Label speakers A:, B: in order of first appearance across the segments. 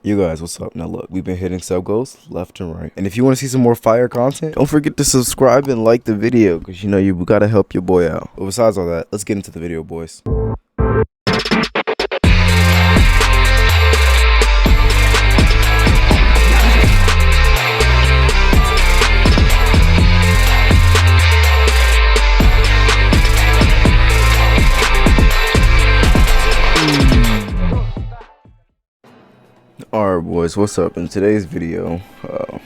A: You guys, what's up? Now look, we've been hitting sub goals left and right. And if you want to see some more fire content, don't forget to subscribe and like the video, because you know you gotta help your boy out. But besides all that, let's get into the video, boys. Alright boys, what's up? In today's video,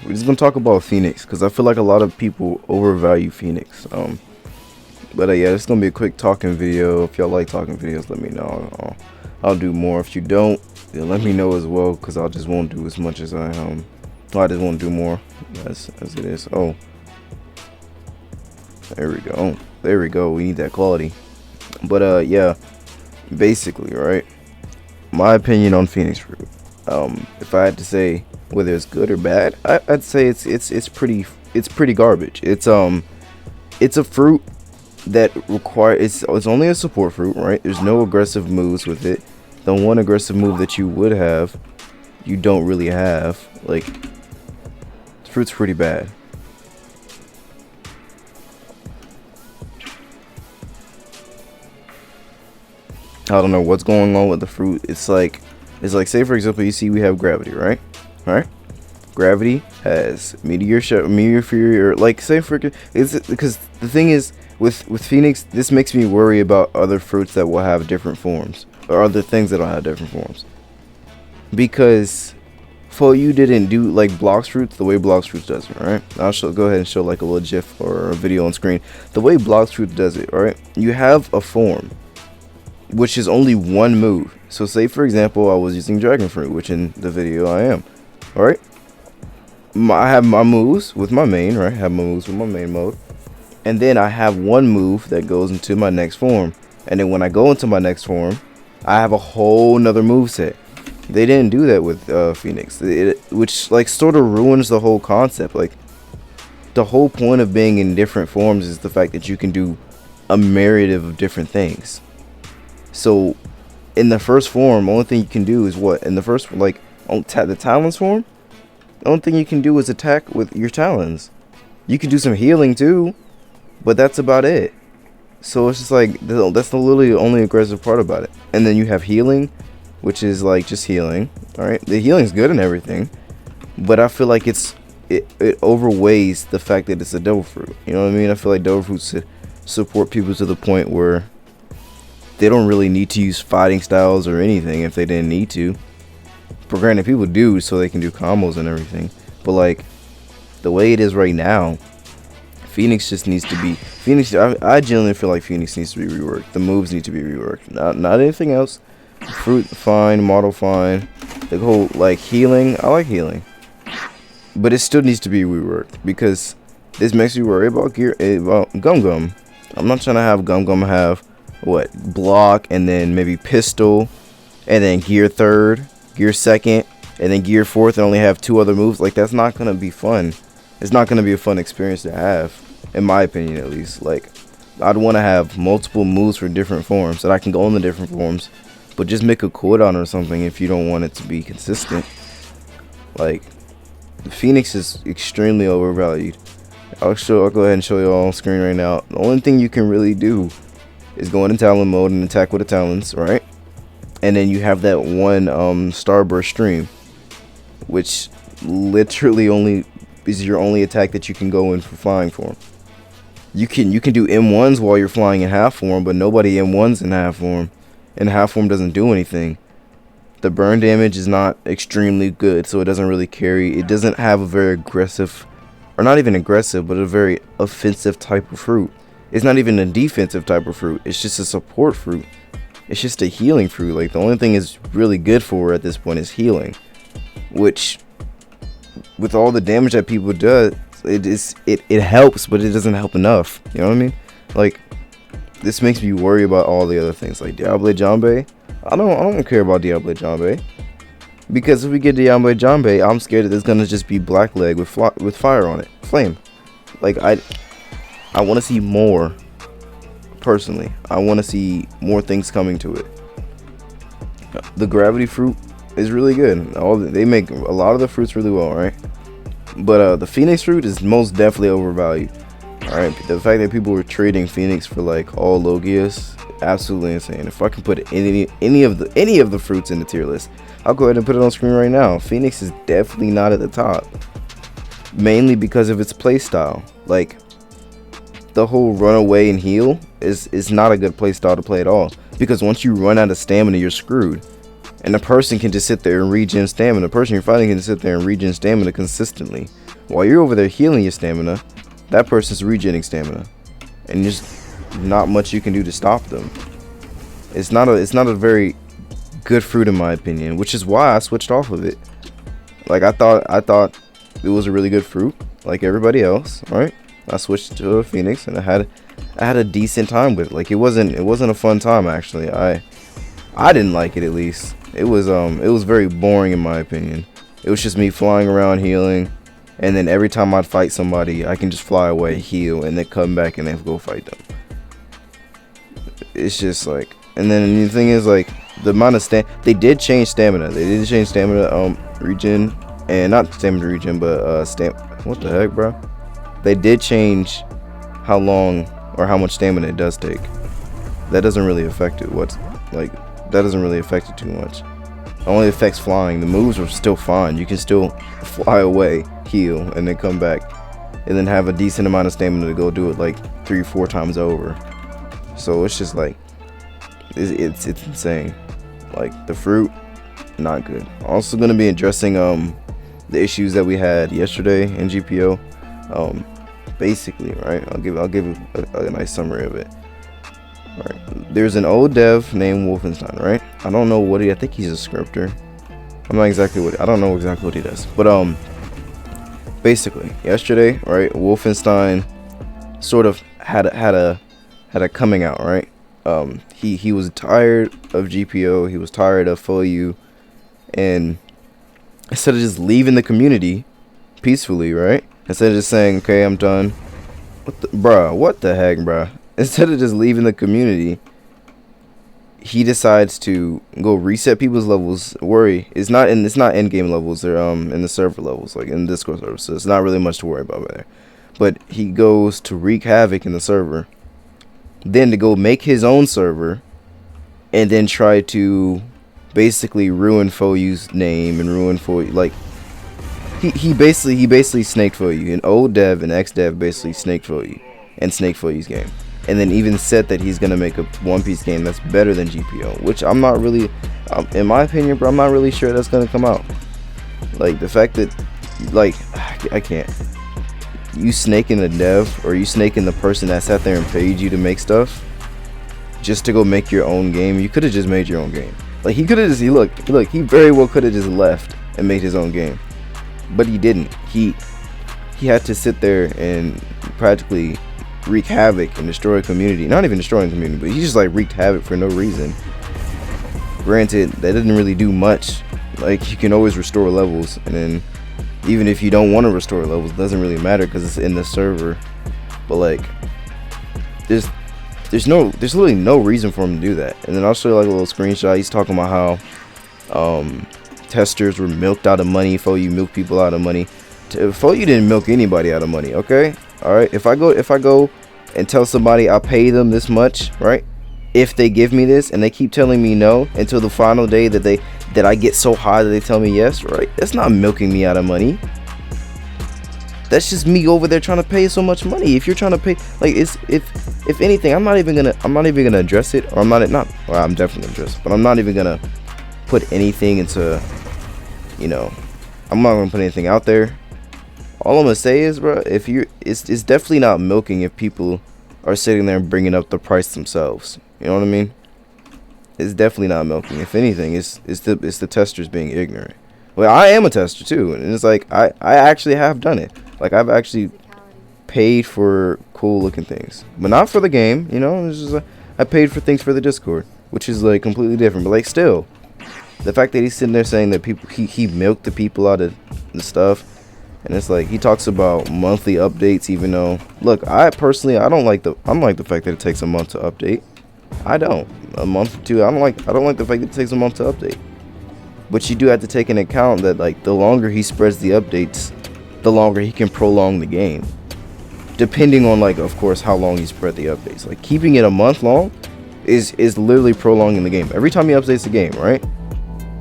A: we're just gonna talk about Phoenix, because I feel like a lot of people overvalue Phoenix. But yeah, it's gonna be a quick talking video. If y'all like talking videos, let me know. I'll do more. If you don't, then let me know as well, because I just won't do as much as I just won't do more as it is. Oh, there we go. We need that quality. But yeah, basically, right, my opinion on Phoenix fruit. If I had to say whether it's good or bad, I'd say it's pretty garbage. It's a fruit that it's only a support fruit, right? There's no aggressive moves with it. The one aggressive move that you would have, you don't really have. Like, the fruit's pretty bad. I don't know what's going on with the fruit. It's like, say for example, you see we have gravity, right? Gravity has meteor fury, or like, say for it's because the thing is with Phoenix, this makes me worry about other fruits that will have different forms, or other things that will have different forms, because Phoeyu didn't do like Blox fruits the way Blox fruits does it, right? I'll go ahead and show like a little gif or a video on screen. The way Blox fruit does it, right? You have a form which is only one move. So say for example, I was using dragon fruit, which in the video I am. All right, I have my moves with my main, right? I have my moves with my main mode, and then I have one move that goes into my next form, and then when I go into my next form, I have a whole nother move set. They didn't do that with Phoenix, which like sort of ruins the whole concept. Like, the whole point of being in different forms is the fact that you can do a myriad of different things. So in the first form, the only thing you can do is what? In the first, like, the talons form, the only thing you can do is attack with your talons. You can do some healing too, but that's about it. So it's just like, that's literally the only aggressive part about it. And then you have healing, which is like just healing. All right, the healing's good and everything, but I feel like it overweighs the fact that it's a devil fruit. You know what I mean? I feel like devil fruits support people to the point where they don't really need to use fighting styles or anything if they didn't need to. For granted, people do so they can do combos and everything, but like the way it is right now, Phoenix just needs to be Phoenix. I genuinely feel like Phoenix needs to be reworked. The moves need to be reworked, not anything else. Fruit fine, model fine. The whole like healing, I like healing, but it still needs to be reworked, because this makes me worry about Gum Gum. I'm not trying to have Gum Gum have what, block, and then maybe pistol, and then gear third, gear second, and then gear fourth, and only have two other moves. Like, that's not gonna be fun. It's not gonna be a fun experience to have, in my opinion at least. Like, I'd want to have multiple moves for different forms, that I can go in the different forms, but just make a cooldown or something if you don't want it to be consistent. Like, Phoenix is extremely overvalued. I'll go ahead and show you all on screen right now. The only thing you can really do is go into Talon mode and attack with the talons, right? And then you have that one starburst stream, which literally only is your only attack that you can go in for flying form. You can do M1s while you're flying in half form, but nobody M1s in half form, and half form doesn't do anything. The burn damage is not extremely good, so it doesn't really carry. It doesn't have a very aggressive, or not even aggressive, but a very offensive type of fruit. It's not even a defensive type of fruit. It's just a support fruit. It's just a healing fruit. Like, the only thing it's really good for at this point is healing, which, with all the damage that people do, it helps, but it doesn't help enough. You know what I mean? Like, this makes me worry about all the other things, like Diable Jambe. I don't care about Diable Jambe, because if we get Diable Jambe, I'm scared that it's gonna just be black leg with fire on it, flame. Like, I want to see more. Personally, I want to see more things coming to it. The gravity fruit is really good. They make a lot of the fruits really well, right? But the Phoenix fruit is most definitely overvalued. All right, the fact that people were trading Phoenix for like all Logias, absolutely insane. If I can put any of the fruits in the tier list, I'll go ahead and put it on screen right now. Phoenix is definitely not at the top, mainly because of its playstyle. Like, the whole run away and heal is not a good playstyle to play at all, because once you run out of stamina, you're screwed. And the person can just sit there and regen stamina. The person you're fighting can just sit there and regen stamina consistently. While you're over there healing your stamina, that person's regenerating stamina. And there's not much you can do to stop them. It's not a very good fruit in my opinion, which is why I switched off of it. Like, I thought it was a really good fruit, like everybody else, right? I switched to a Phoenix, and I had a decent time with it. Like, it wasn't a fun time actually. I didn't like it, at least. It was very boring in my opinion. It was just me flying around healing, and then every time I'd fight somebody, I can just fly away, heal, and then come back and then go fight them. It's just like, and then the thing is, like, the amount of they did change stamina. They did change stamina regen, and not stamina regen, but what the heck, bro? They did change how long or how much stamina it does take. That doesn't really affect it. That doesn't really affect it too much. It only affects flying. The moves are still fine. You can still fly away, heal, and then come back, and then have a decent amount of stamina to go do it like 3-4 times over. So it's just like, it's insane. Like, the fruit, not good. Also gonna be addressing the issues that we had yesterday in GPO. Basically, right? I'll give a nice summary of it. Right. There's an old dev named Wolfenstien, right? I don't know what I think he's a scripter. I don't know exactly what he does. But basically, yesterday, right, Wolfenstien sort of had a coming out, right? He was tired of GPO, he was tired of Phoeyu, and instead of just leaving the community peacefully, right? Instead of just saying, okay, I'm done. What the heck, bruh? Instead of just leaving the community, he decides to go reset people's levels. It's not end game levels. They're in the server levels, like in the Discord server. So it's not really much to worry about there. But he goes to wreak havoc in the server, then to go make his own server, and then try to basically ruin Phoeyu's name and ruin Phoeyu. Like, he basically snaked Phoeyu. An old dev and ex dev basically snaked Phoeyu and snaked Phoeyu's game. And then even said that he's gonna make a One Piece game that's better than GPO, which I'm not really, in my opinion, bro, I'm not really sure that's gonna come out. Like, the fact that, like, I can't. You snaking the dev, or you snaking the person that sat there and paid you to make stuff, just to go make your own game. You could have just made your own game. Like, he could have just, look, he very well could have just left and made his own game, but he didn't. He had to sit there and practically wreak havoc and destroy a community. Not even destroying the community, but he just like wreaked havoc for no reason. Granted, that didn't really do much. Like, you can always restore levels, and then even if you don't want to restore levels, it doesn't really matter because it's in the server. But like, there's literally no reason for him to do that. And then I'll show you like a little screenshot. He's talking about how testers were milked out of money. Phoeyu milked people out of money. Phoeyu didn't milk anybody out of money, okay? All right, if I go and tell somebody I pay them this much, right? If they give me this and they keep telling me no until the final day that I get so high that they tell me yes, right? That's not milking me out of money. That's just me over there trying to pay so much money. If you're trying to pay, like, if anything, I'm not even gonna address it, or I'm definitely gonna address it, but I'm not even gonna put anything into, I'm not gonna put anything out there. All I'm gonna say is, bro, it's definitely not milking if people are sitting there and bringing up the price themselves. You know what I mean? It's definitely not milking. If anything, it's the testers being ignorant. Well, I am a tester too, and it's like I actually have done it. Like, I've actually paid for cool looking things, but not for the game. It's just like, I paid for things for the Discord, which is like completely different. But like, still, the fact that he's sitting there saying that he milked the people out of the stuff. And it's like, he talks about monthly updates, even though, look, I don't like the fact that it takes a month to update. I don't. A month or two. I don't like the fact that it takes a month to update. But you do have to take into account that like the longer he spreads the updates, the longer he can prolong the game. Depending on like, of course, how long he spread the updates. Like keeping it a month long is literally prolonging the game. Every time he updates the game, right?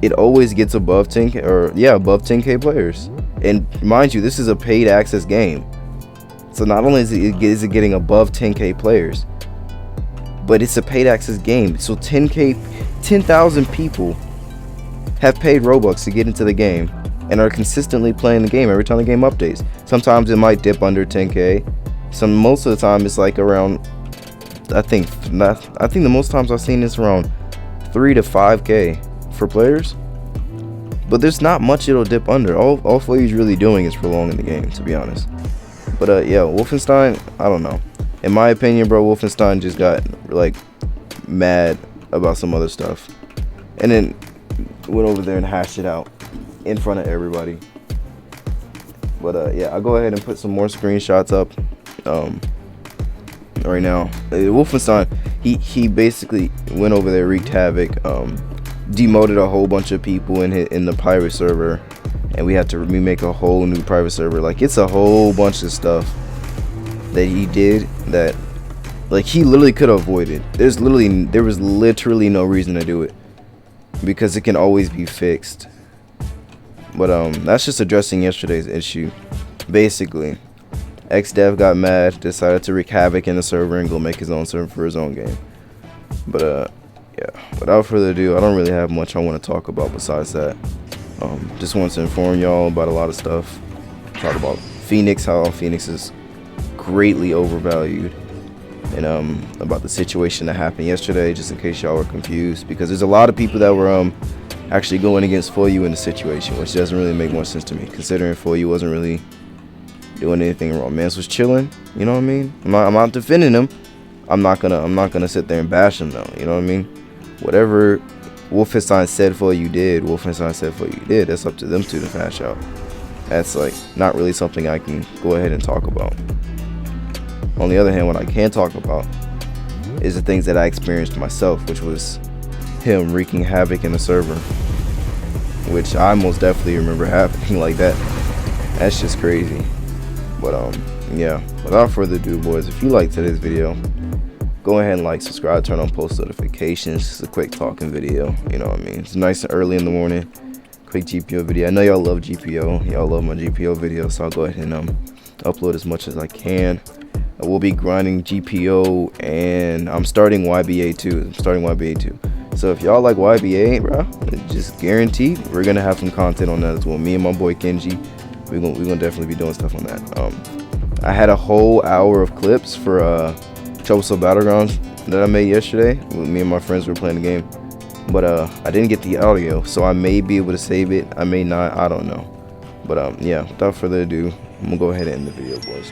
A: It always gets above 10K, or yeah, above 10K players. And mind you, this is a paid access game. So not only is it getting above 10K players, but it's a paid access game. So 10,000 people have paid Robux to get into the game and are consistently playing the game every time the game updates. Sometimes it might dip under 10K. Most of the time it's like around, I think the most times I've seen this around 3 to 5K for players. But there's not much it'll dip under. All Phoeyu's really doing is prolonging the game, to be honest. But yeah, Wolfenstein, I don't know. In my opinion, bro, Wolfenstein just got like mad about some other stuff, and then went over there and hashed it out in front of everybody. But yeah, I'll go ahead and put some more screenshots up right now. Wolfenstein, he basically went over there, wreaked havoc, demoted a whole bunch of people in the pirate server, and we had to remake a whole new private server. Like, it's a whole bunch of stuff that he did that like he literally could have avoided. There was literally no reason to do it, because it can always be fixed. But that's just addressing yesterday's issue. Basically, XDev got mad, decided to wreak havoc in the server and go make his own server for his own game. But yeah, without further ado, I don't really have much I want to talk about besides that. Just wanted to inform y'all about a lot of stuff. Talk about Phoenix, how Phoenix is greatly overvalued, and about the situation that happened yesterday, just in case y'all were confused, because there's a lot of people that were actually going against Phoeyu in the situation, which doesn't really make much sense to me, considering Phoeyu wasn't really doing anything wrong. Mans was chilling, you know what I mean? I'm not defending him. I'm not gonna sit there and bash him though, you know what I mean? Whatever Wolfenstein said Phoeyu did, Wolfenstein said Phoeyu did. That's up to them two to hash out. That's like not really something I can go ahead and talk about. On the other hand, what I can talk about is the things that I experienced myself, which was him wreaking havoc in the server, which I most definitely remember happening like that. That's just crazy. But yeah, without further ado, boys, if you like today's video, go ahead and like, subscribe, turn on post notifications. Just a quick talking video, you know what I mean? It's nice and early in the morning. Quick GPO video. I know y'all love GPO. Y'all love my GPO videos, so I'll go ahead and upload as much as I can. I will be grinding GPO, and I'm starting YBA too. So if y'all like YBA, bro, just guaranteed we're gonna have some content on that as well. Me and my boy Kenji, we're gonna definitely be doing stuff on that. I had a whole hour of clips for Troublesome Battlegrounds that I made yesterday. Me and my friends were playing the game, but I didn't get the audio, so I may be able to save it. I may not. I don't know. But yeah, without further ado, I'm gonna go ahead and end the video, boys.